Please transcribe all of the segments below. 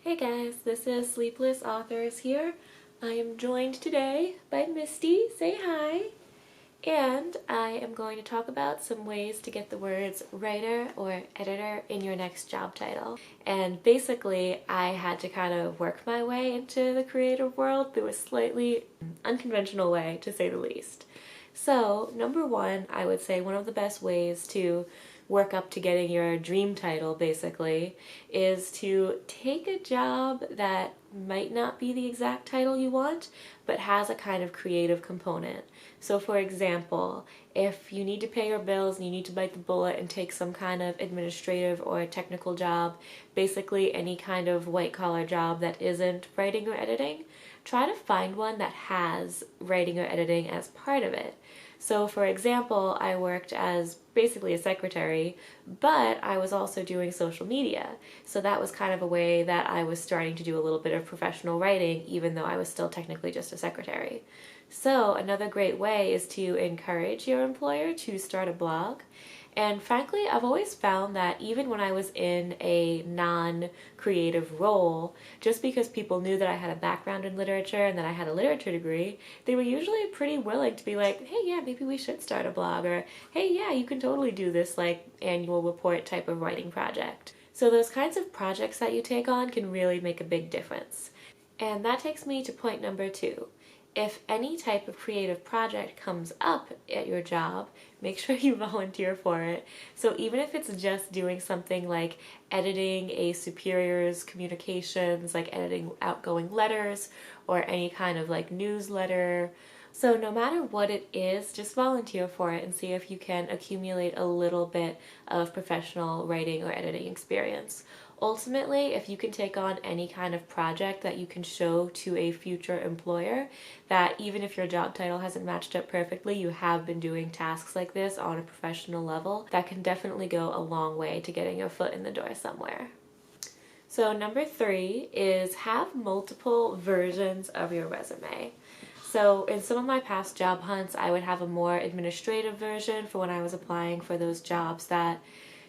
Hey guys, this is Sleepless Authors here. I am joined today by Misty. Say hi. And I am going to talk about some ways to get the words writer or editor in your next job title. And basically, I had to kind of work my way into the creative world through a slightly unconventional way, to say the least. So, number one, I would say one of the best ways to work up to getting your dream title, basically, is to take a job that might not be the exact title you want, but has a kind of creative component. So for example, if you need to pay your bills and you need to bite the bullet and take some kind of administrative or technical job, basically any kind of white-collar job that isn't writing or editing, try to find one that has writing or editing as part of it. So for example, I worked as basically a secretary, but I was also doing social media. So that was kind of a way that I was starting to do a little bit of professional writing, even though I was still technically just a secretary. So another great way is to encourage your employer to start a blog. And frankly, I've always found that even when I was in a non-creative role, just because people knew that I had a background in literature and that I had a literature degree, they were usually pretty willing to be like, hey, yeah, maybe we should start a blog, or hey, yeah, you can totally do this like annual report type of writing project. So those kinds of projects that you take on can really make a big difference. And that takes me to point number two. If any type of creative project comes up at your job, make sure you volunteer for it. So even if it's just doing something like editing a superior's communications, like editing outgoing letters or any kind of like newsletter, so no matter what it is, just volunteer for it and see if you can accumulate a little bit of professional writing or editing experience. Ultimately, if you can take on any kind of project that you can show to a future employer, that even if your job title hasn't matched up perfectly, you have been doing tasks like this on a professional level, that can definitely go a long way to getting your foot in the door somewhere. So number three is have multiple versions of your resume. So in some of my past job hunts, I would have a more administrative version for when I was applying for those jobs that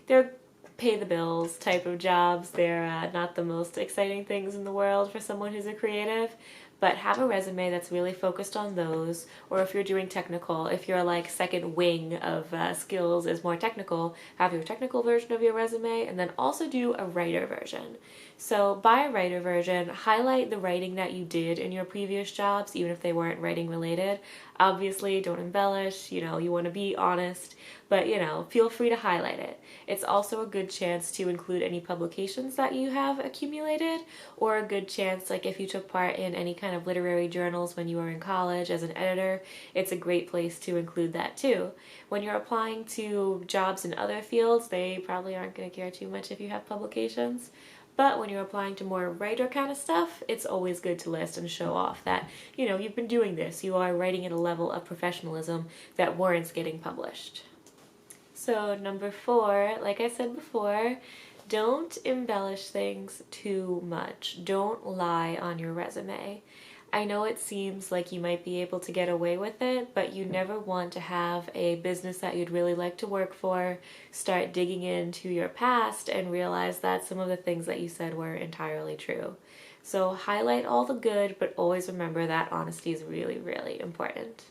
they're pay the bills type of jobs. They're not the most exciting things in the world for someone who's a creative, but have a resume that's really focused on those. Or if you're doing technical, if your like second wing of skills is more technical, have your technical version of your resume and then also do a writer version. So by a writer version, highlight the writing that you did in your previous jobs, even if they weren't writing related. Obviously, don't embellish, you want to be honest, but feel free to highlight it. It's also a good chance to include any publications that you have accumulated, or a good chance, like if you took part in any kind of literary journals when you were in college as an editor, it's a great place to include that too. When you're applying to jobs in other fields, they probably aren't going to care too much if you have publications. But when you're applying to more writer kind of stuff, it's always good to list and show off that, you've been doing this. You are writing at a level of professionalism that warrants getting published. So number four, like I said before, don't embellish things too much. Don't lie on your resume. I know it seems like you might be able to get away with it, but you never want to have a business that you'd really like to work for start digging into your past and realize that some of the things that you said were entirely true. So highlight all the good, but always remember that honesty is really, really important.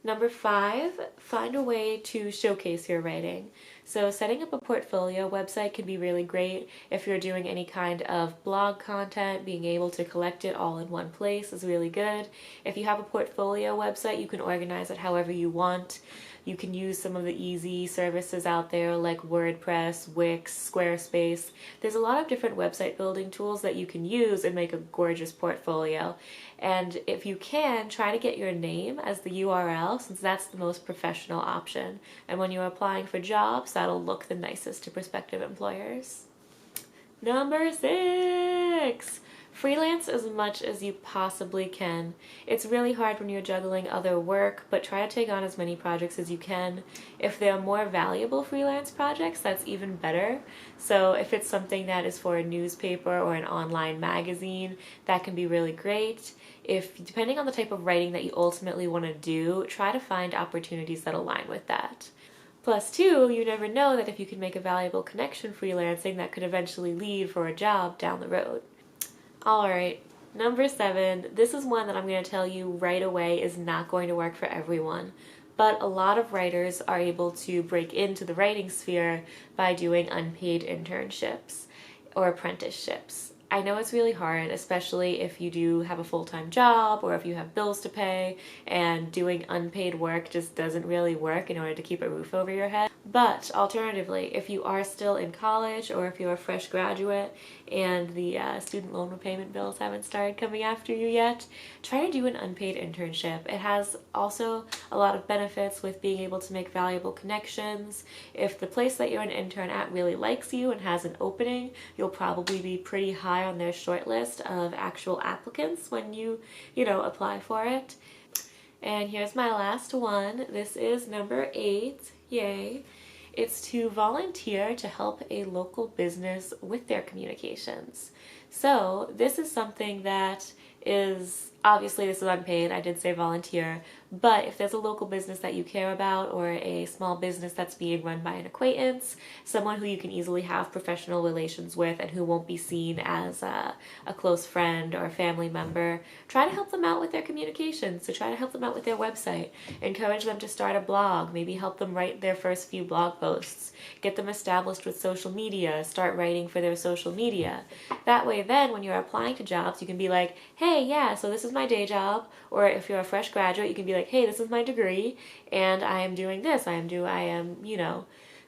Number five, find a way to showcase your writing. So setting up a portfolio website can be really great if you're doing any kind of blog content. Being able to collect it all in one place is really good. If you have a portfolio website, you can organize it however you want. You can use some of the easy services out there like WordPress, Wix, Squarespace. There's a lot of different website building tools that you can use and make a gorgeous portfolio. And if you can, try to get your name as the URL, since that's the most professional option. And when you're applying for jobs, that'll look the nicest to prospective employers. Number six, freelance as much as you possibly can. It's really hard when you're juggling other work, but try to take on as many projects as you can. If they're more valuable freelance projects, that's even better. So if it's something that is for a newspaper or an online magazine, that can be really great. Depending on the type of writing that you ultimately want to do, try to find opportunities that align with that. Plus two, you never know that if you can make a valuable connection freelancing, that could eventually lead for a job down the road. All right, number 7. This is one that I'm going to tell you right away is not going to work for everyone. But a lot of writers are able to break into the writing sphere by doing unpaid internships or apprenticeships. I know it's really hard, especially if you do have a full-time job or if you have bills to pay, and doing unpaid work just doesn't really work in order to keep a roof over your head. But alternatively, if you are still in college or if you're a fresh graduate and the student loan repayment bills haven't started coming after you yet, try to do an unpaid internship. It has also a lot of benefits with being able to make valuable connections. If the place that you're an intern at really likes you and has an opening, you'll probably be pretty high on their short list of actual applicants when you apply for it. And here's my last one. This is number 8. Yay. It's to volunteer to help a local business with their communications. So this is something that is, obviously this is unpaid, I did say volunteer, but if there's a local business that you care about or a small business that's being run by an acquaintance, someone who you can easily have professional relations with and who won't be seen as a close friend or a family member, try to help them out with their communications. So try to help them out with their website, encourage them to start a blog, maybe help them write their first few blog posts, get them established with social media, start writing for their social media. That way then when you're applying to jobs you can be like, hey, yeah, so this is my day job, or if you're a fresh graduate you can be like, hey, this is my degree and I am doing this. I am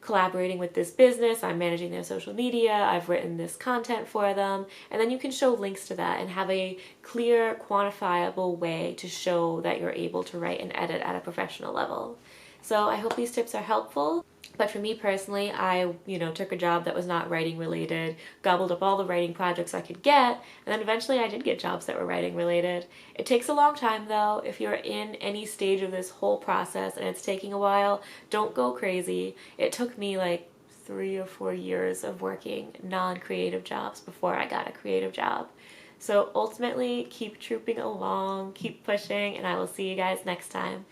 collaborating with this business, I'm managing their social media, I've written this content for them, and then you can show links to that and have a clear, quantifiable way to show that you're able to write and edit at a professional level. So I hope these tips are helpful. But for me personally, I, took a job that was not writing related, gobbled up all the writing projects I could get, and then eventually I did get jobs that were writing related. It takes a long time though. If you're in any stage of this whole process and it's taking a while, don't go crazy. It took me like 3 or 4 years of working non-creative jobs before I got a creative job. So ultimately, keep trooping along, keep pushing, and I will see you guys next time.